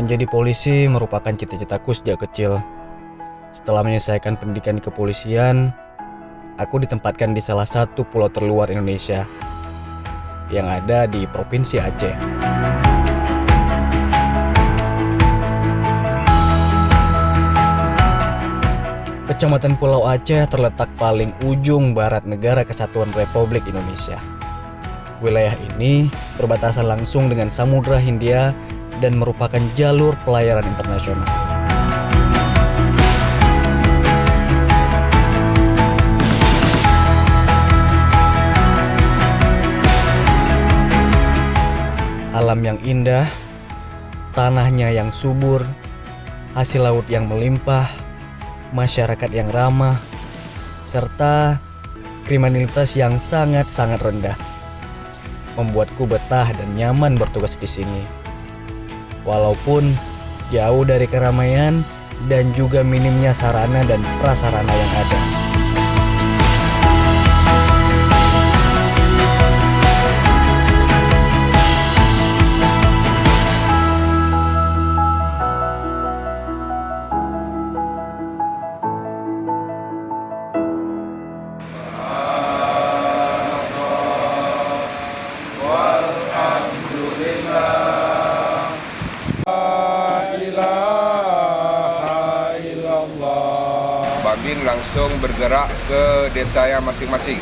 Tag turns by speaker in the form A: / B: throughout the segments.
A: Menjadi polisi merupakan cita-citaku sejak kecil. Setelah menyelesaikan pendidikan di kepolisian, aku ditempatkan di salah satu pulau terluar Indonesia yang ada di Provinsi Aceh. Kecamatan Pulau Aceh terletak paling ujung barat negara Kesatuan Republik Indonesia. Wilayah ini berbatasan langsung dengan Samudra Hindia dan merupakan jalur pelayaran internasional. Alam yang indah, tanahnya yang subur, hasil laut yang melimpah, masyarakat yang ramah, serta kriminalitas yang sangat-sangat rendah membuatku betah dan nyaman bertugas di sini. Walaupun jauh dari keramaian dan juga minimnya sarana dan prasarana yang ada.
B: Babin langsung bergerak ke desa yang masing-masing.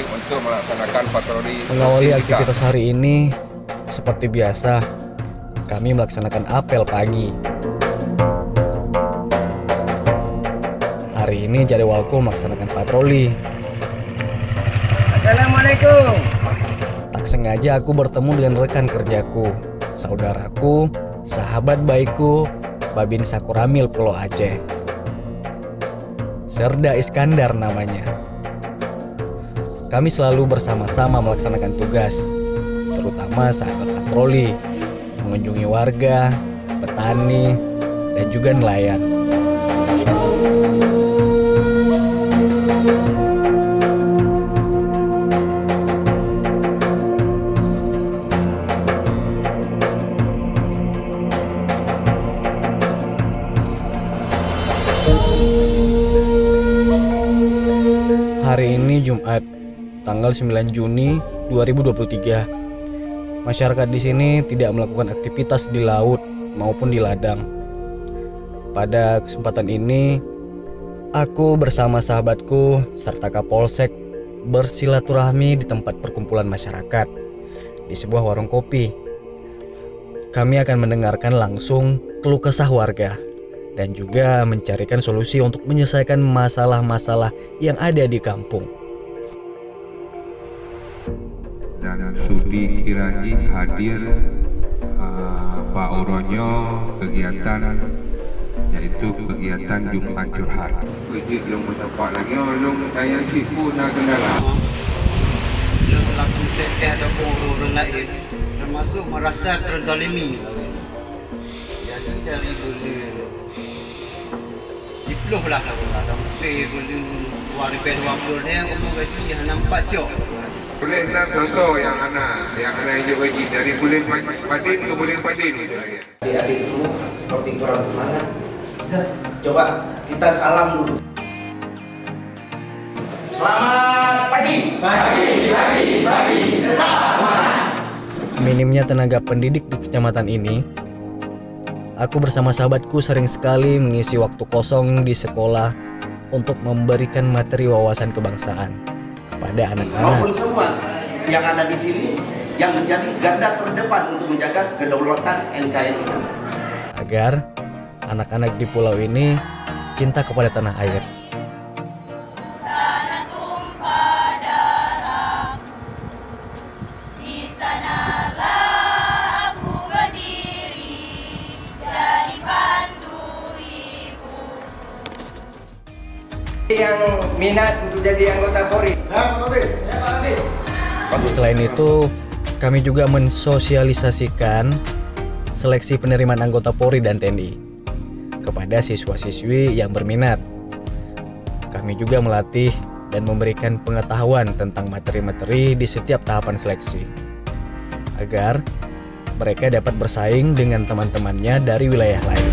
B: Untuk melaksanakan patroli.
A: Mengawali aktivitas hari ini seperti biasa, kami melaksanakan apel pagi. Hari ini jadwalku melaksanakan patroli.
C: Assalamualaikum.
A: Tak sengaja aku bertemu dengan rekan kerjaku, saudaraku, sahabat baikku, Babin Sakuramil Pulau Aceh. Serda Iskandar namanya. Kami selalu bersama-sama melaksanakan tugas, terutama saat berpatroli, mengunjungi warga, petani, dan juga nelayan. Hari ini Jumat, tanggal 9 Juni 2023. Masyarakat di sini tidak melakukan aktivitas di laut maupun di ladang. Pada kesempatan ini, aku bersama sahabatku serta Kapolsek bersilaturahmi di tempat perkumpulan masyarakat di sebuah warung kopi. Kami akan mendengarkan langsung keluh kesah warga dan juga mencarikan solusi untuk menyelesaikan masalah-masalah yang ada di kampung.
D: Dan Sudi Kiraji hadir Pak Oronyo kegiatan yaitu kegiatan Jumat Curhat. Kejut yang bersepak lagi orang saya sifu nak kendala.
C: Yang berlaku teteh ada orang lain termasuk merasa terzalimi. Jadi dari boleh 10 lah sampai boleh 2020 ni umur gaji yang nampak jauh.
D: Boleh tak contoh yang anak hidup gaji dari bulan Padin ke bulan Padin itu lagi.
E: Adik-adik semua seperti kurang semangat. Coba kita salam dulu. Selamat pagi. Pagi.
A: Minimnya tenaga pendidik di kecamatan ini, aku bersama sahabatku sering sekali mengisi waktu kosong di sekolah untuk memberikan materi wawasan kebangsaan kepada anak-anak.
E: Maupun semua yang ada di sini yang menjadi garda terdepan untuk menjaga kedaulatan NKRI.
A: Agar anak-anak di pulau ini cinta kepada tanah air.
E: Yang minat untuk jadi anggota Polri.
A: Selain itu, kami juga mensosialisasikan seleksi penerimaan anggota Polri dan TNI kepada siswa-siswi yang berminat. Kami juga melatih dan memberikan pengetahuan tentang materi-materi di setiap tahapan seleksi, agar mereka dapat bersaing dengan teman-temannya dari wilayah lain.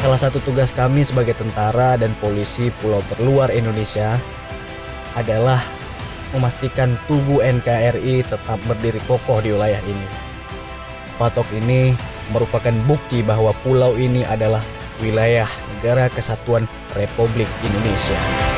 A: Salah satu tugas kami sebagai tentara dan polisi pulau terluar Indonesia adalah memastikan tubuh NKRI tetap berdiri kokoh di wilayah ini. Patok ini merupakan bukti bahwa pulau ini adalah wilayah Negara Kesatuan Republik Indonesia.